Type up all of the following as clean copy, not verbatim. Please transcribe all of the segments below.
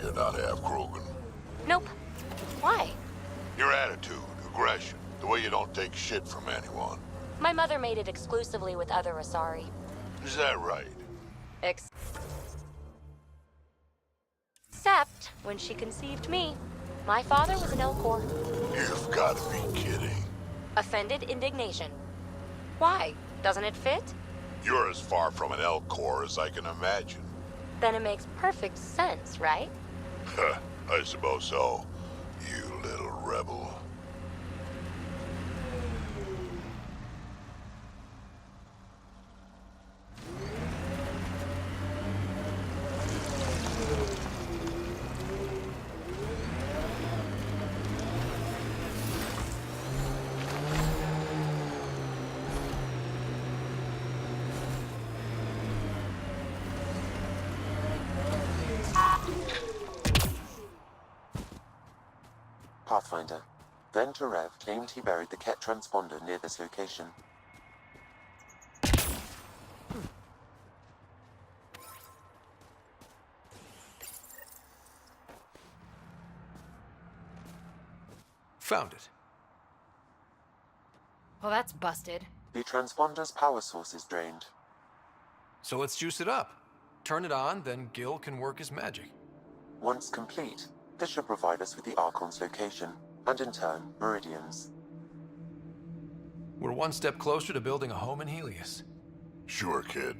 you're not half Krogan. Nope. Why? Your attitude, aggression, the way you don't take shit from anyone. My mother made it exclusively with other Asari. Is that right? Except when she conceived me. My father was an Elcor. You've got to be kidding. Offended indignation. Why? Doesn't it fit? You're as far from an Elcor as I can imagine. Then it makes perfect sense, right? I suppose so. You little rebel. Pathfinder. Then Tarev claimed he buried the Ket transponder near this location. Found it. Well, that's busted. The transponder's power source is drained. So let's juice it up. Turn it on, then Gil can work his magic. Once complete, this should provide us with the Archon's location, and in turn, meridians. We're one step closer to building a home in Helios. Sure, kid.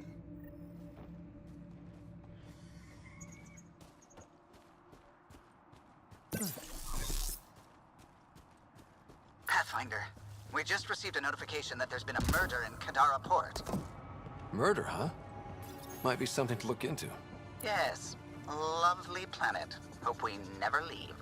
Pathfinder, we just received a notification that there's been a murder in Kadara Port. Murder, huh? Might be something to look into. Yes, lovely planet. Hope we never leave.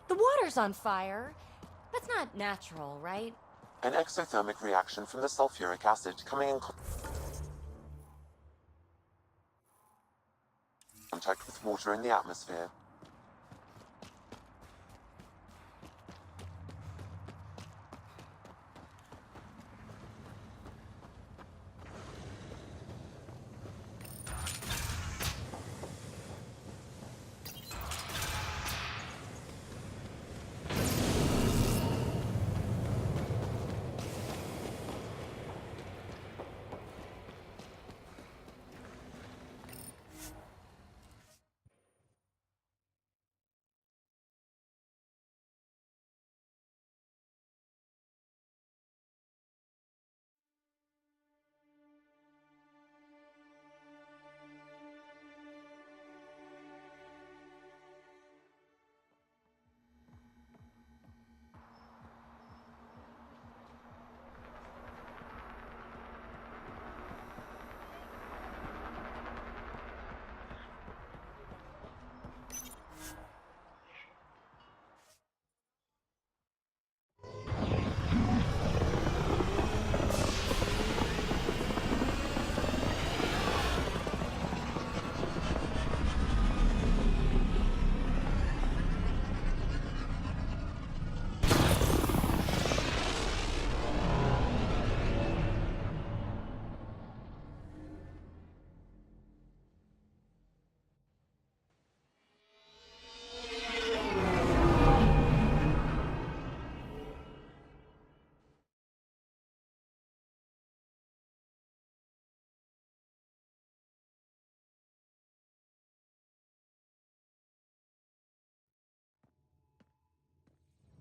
The water's on fire. That's not natural, right? An exothermic reaction from the sulfuric acid coming in contact with water in the atmosphere.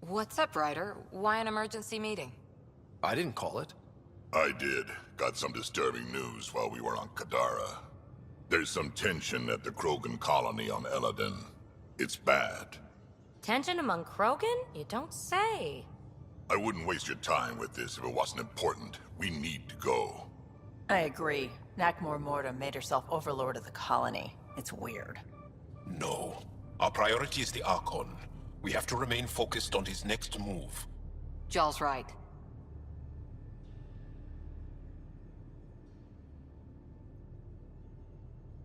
What's up, Ryder? Why an emergency meeting? I didn't call it. I did. Got some disturbing news while we were on Kadara. There's some tension at the Krogan colony on Elaaden. It's bad. Tension among Krogan? You don't say. I wouldn't waste your time with this if it wasn't important. We need to go. I agree. Nakmor Morta made herself overlord of the colony. It's weird. No. Our priority is the Archon. We have to remain focused on his next move. Jall's right.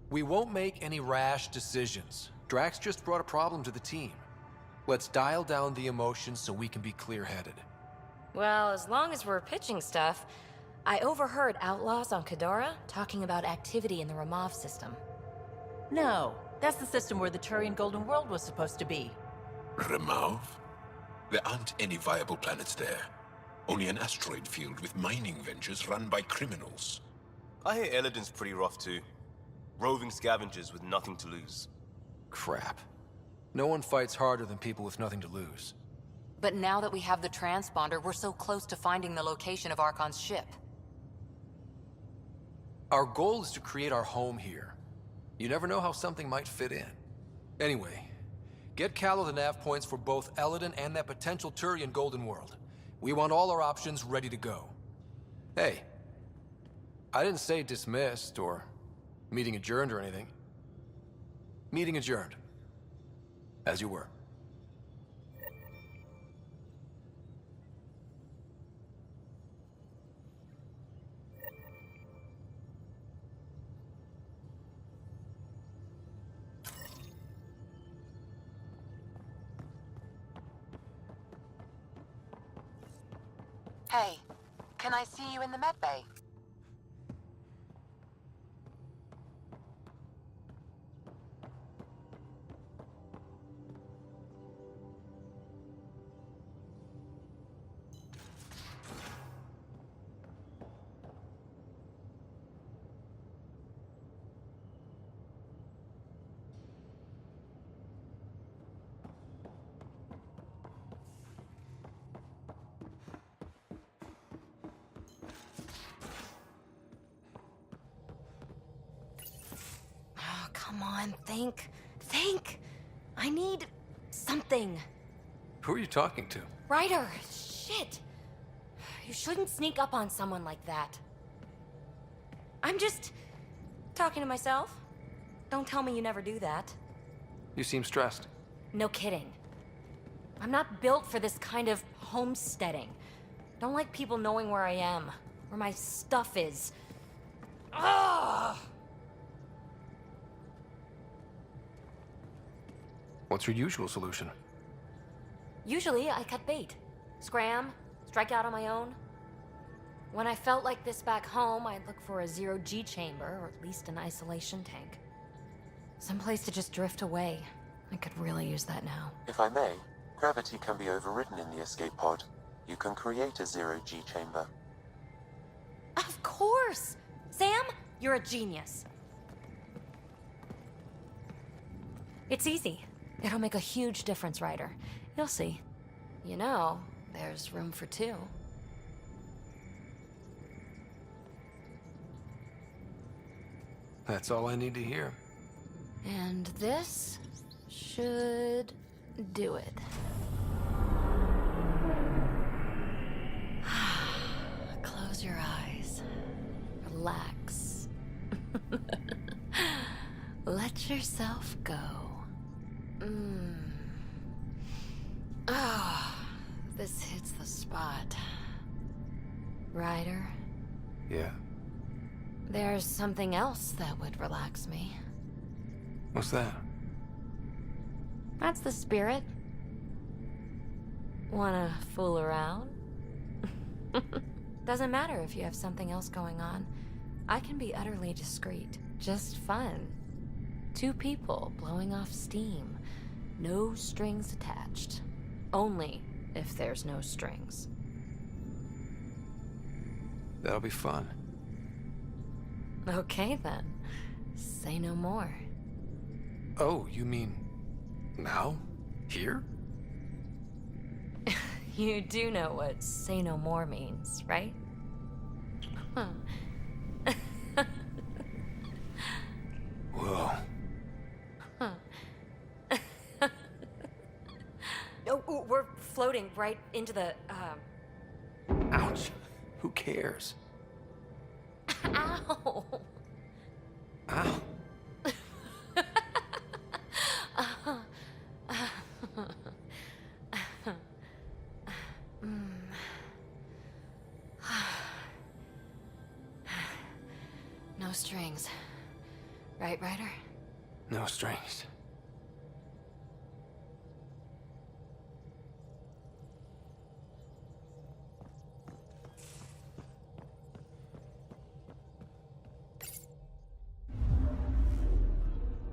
We won't make any rash decisions. Drax just brought a problem to the team. Let's dial down the emotions so we can be clear-headed. Well, as long as we're pitching stuff, I overheard outlaws on Kadara talking about activity in the Ramov system. No, that's the system where the Turian Golden World was supposed to be. Remov? There aren't any viable planets there. Only an asteroid field with mining ventures run by criminals. I hear Elaaden's pretty rough too. Roving scavengers with nothing to lose. Crap. No one fights harder than people with nothing to lose. But now that we have the transponder, we're so close to finding the location of Archon's ship. Our goal is to create our home here. You never know how something might fit in. Anyway, get Callow the nav points for both Elaaden and that potential Turian Golden World. We want all our options ready to go. Hey, I didn't say dismissed or meeting adjourned or anything. Meeting adjourned. As you were. Hey, can I see you in the med bay? Come on, think. Think! I need something. Who are you talking to? Ryder, shit! You shouldn't sneak up on someone like that. I'm just talking to myself. Don't tell me you never do that. You seem stressed. No kidding. I'm not built for this kind of homesteading. Don't like people knowing where I am, where my stuff is. Ugh! What's your usual solution? Usually, I cut bait. Scram, strike out on my own. When I felt like this back home, I'd look for a zero-G chamber, or at least an isolation tank. Someplace to just drift away. I could really use that now. If I may, gravity can be overridden in the escape pod. You can create a zero-G chamber. Of course! Sam, you're a genius. It's easy. It'll make a huge difference, Ryder. You'll see. You know, there's room for two. That's all I need to hear. And this should do it. Close your eyes. Relax. Let yourself go. Oh, this hits the spot. Ryder? Yeah? There's something else that would relax me. What's that? That's the spirit. Wanna fool around? Doesn't matter if you have something else going on. I can be utterly discreet. Just fun. Two people blowing off steam. No strings attached. Only if there's no strings. That'll be fun. Okay then. Say no more. Oh, you mean now? Here? You do know what say no more means, right? Whoa. Oh, we're floating right into the, Ouch. Who cares? Ow! Ow. strings. Right, Ryder? No strings.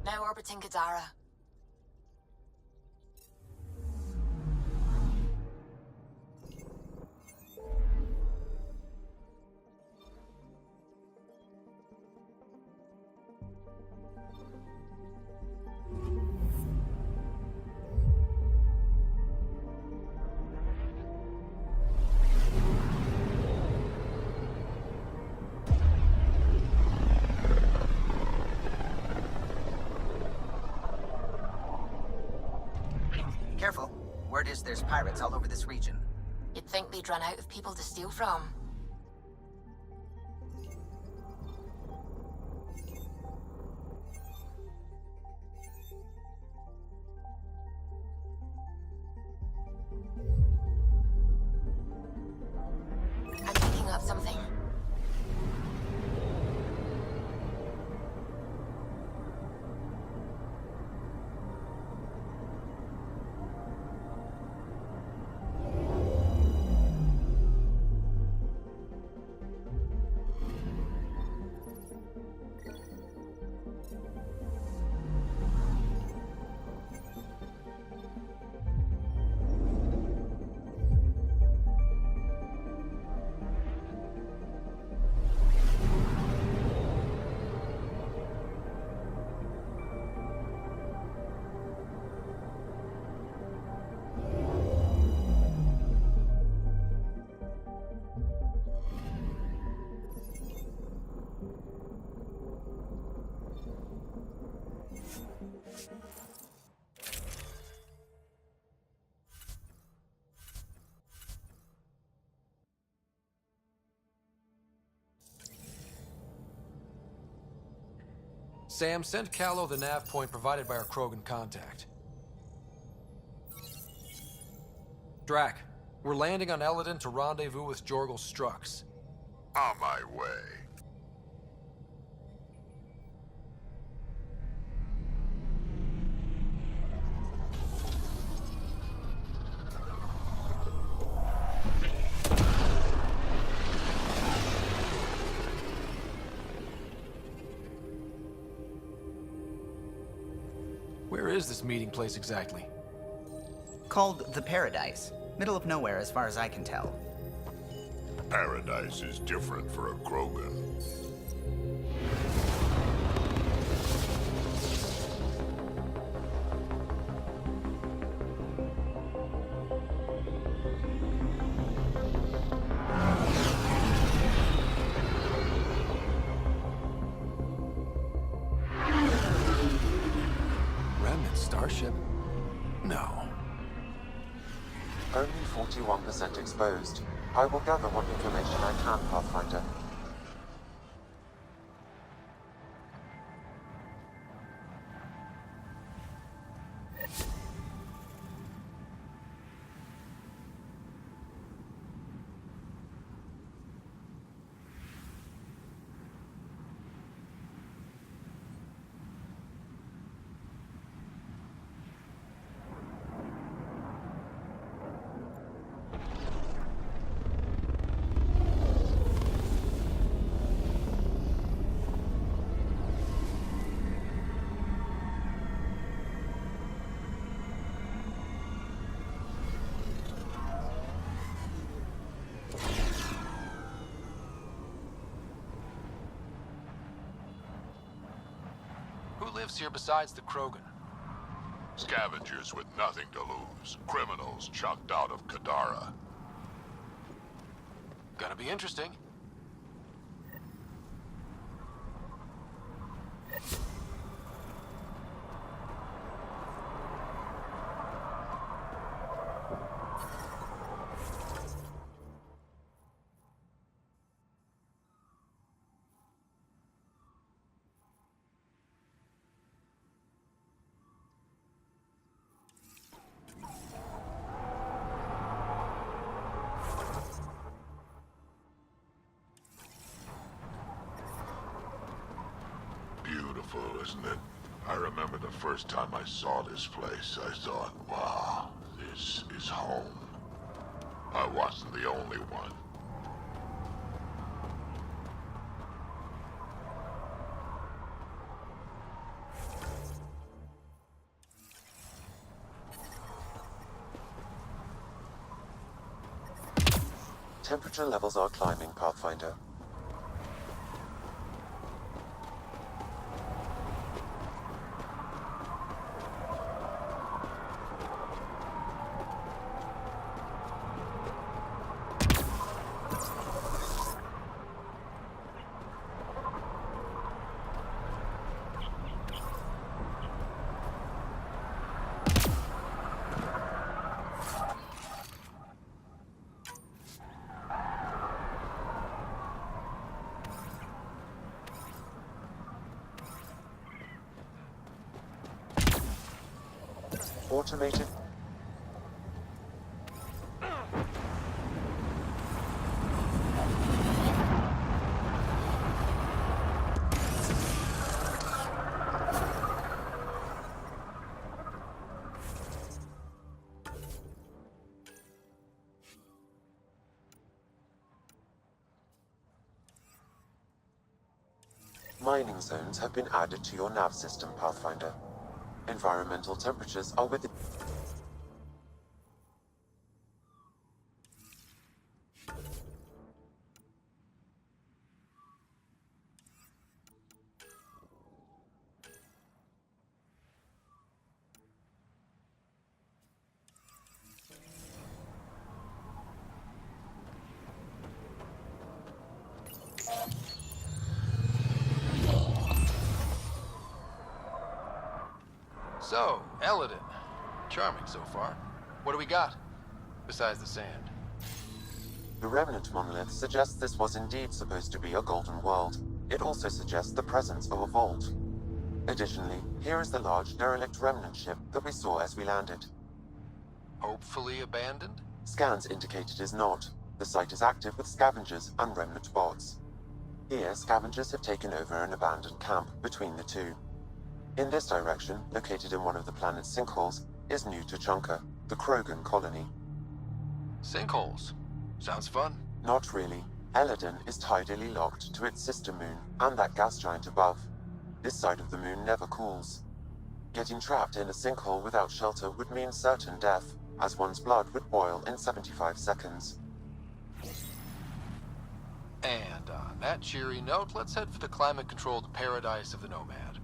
Now orbiting Kadara. Careful. Word is there's pirates all over this region. You'd think they'd run out of people to steal from. I'm picking up something. Sam, send Callow the nav point provided by our Krogan contact. Drac, we're landing on Elaaden to rendezvous with Jorgel Strux. On my way. Where is this meeting place exactly? Called the Paradise. Middle of nowhere as far as I can tell. Paradise is different for a Krogan. Starship? No. Only 41% exposed. I will gather what information I can, Pathfinder. Who lives here besides the Krogan? Scavengers with nothing to lose. Criminals chucked out of Kadara. Gonna be interesting. isn't it? I remember the first time I saw this place, I thought, wow, this is home. I wasn't the only one. Temperature levels are climbing, Pathfinder. Automated. Mining zones have been added to your nav system, Pathfinder. Environmental temperatures are within... So, Elaaden. Charming so far. What do we got? Besides the sand. The remnant monolith suggests this was indeed supposed to be a golden world. It also suggests the presence of a vault. Additionally, here is the large derelict remnant ship that we saw as we landed. Hopefully abandoned? Scans indicate it is not. The site is active with scavengers and remnant bots. Here, scavengers have taken over an abandoned camp between the two. In this direction, located in one of the planet's sinkholes, is New Tuchanka, the Krogan colony. Sinkholes. Sounds fun. Not really. Elaaden is tidally locked to its sister moon and that gas giant above. This side of the moon never cools. Getting trapped in a sinkhole without shelter would mean certain death, as one's blood would boil in 75 seconds. And on that cheery note, let's head for the climate-controlled paradise of the Nomad.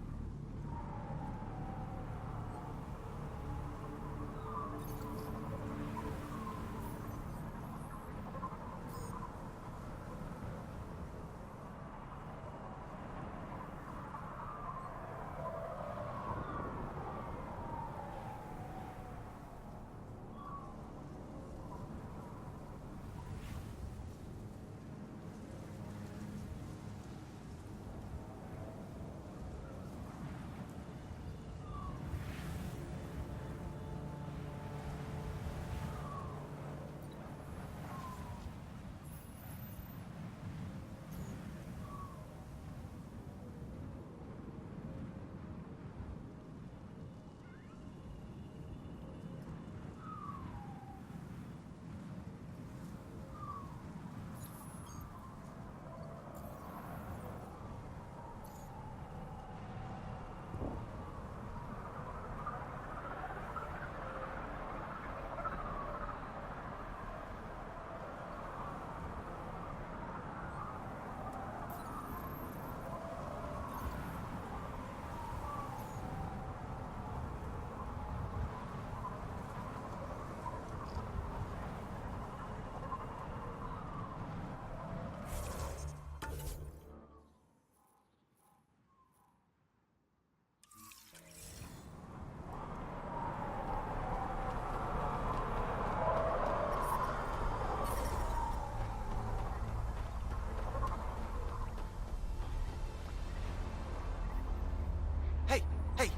Hey!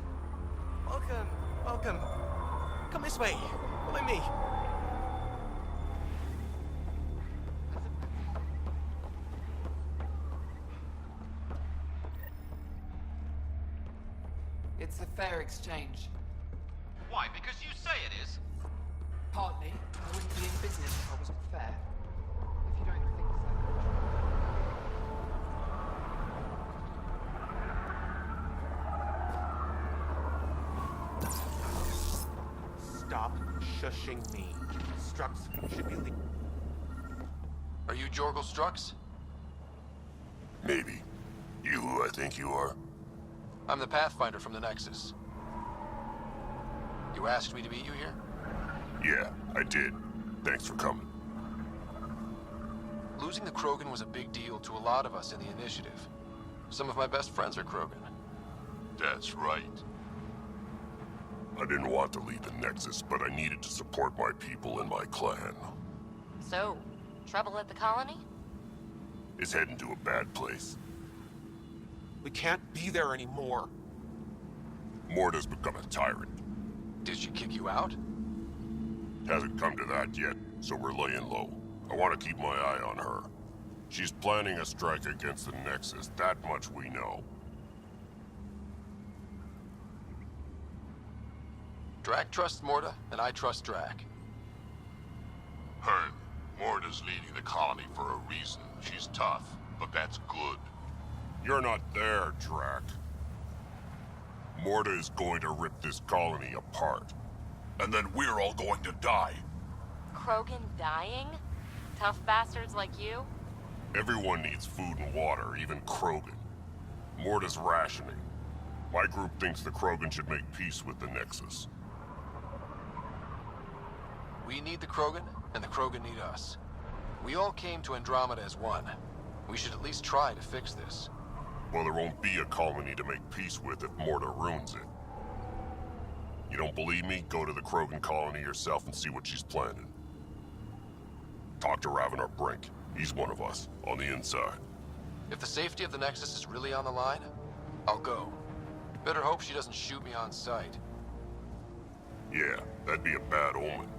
Welcome. Come this way. Follow me. It's a fair exchange. Why? Because you say it is? Partly. I wouldn't be in business if I wasn't fair. If you don't think so. Stop shushing me. Strux should be leaving. Are you Jorgel Strux? Maybe. You who I think you are? I'm the Pathfinder from the Nexus. You asked me to meet you here? Yeah, I did. Thanks for coming. Losing the Krogan was a big deal to a lot of us in the Initiative. Some of my best friends are Krogan. That's right. I didn't want to leave the Nexus, but I needed to support my people and my clan. So, trouble at the colony? It's heading to a bad place. We can't be there anymore. Morta's become a tyrant. Did she kick you out? Hasn't come to that yet, so we're laying low. I want to keep my eye on her. She's planning a strike against the Nexus, that much we know. Drac trusts Morta, and I trust Drac. Hearn, Morta's leading the colony for a reason. She's tough, but that's good. You're not there, Drac. Morta is going to rip this colony apart. And then we're all going to die. Krogan dying? Tough bastards like you? Everyone needs food and water, even Krogan. Morta's rationing. My group thinks the Krogan should make peace with the Nexus. We need the Krogan, and the Krogan need us. We all came to Andromeda as one. We should at least try to fix this. Well, there won't be a colony to make peace with if Morta ruins it. You don't believe me? Go to the Krogan colony yourself and see what she's planning. Talk to Ravenar Brink. He's one of us, on the inside. If the safety of the Nexus is really on the line, I'll go. Better hope she doesn't shoot me on sight. Yeah, that'd be a bad omen.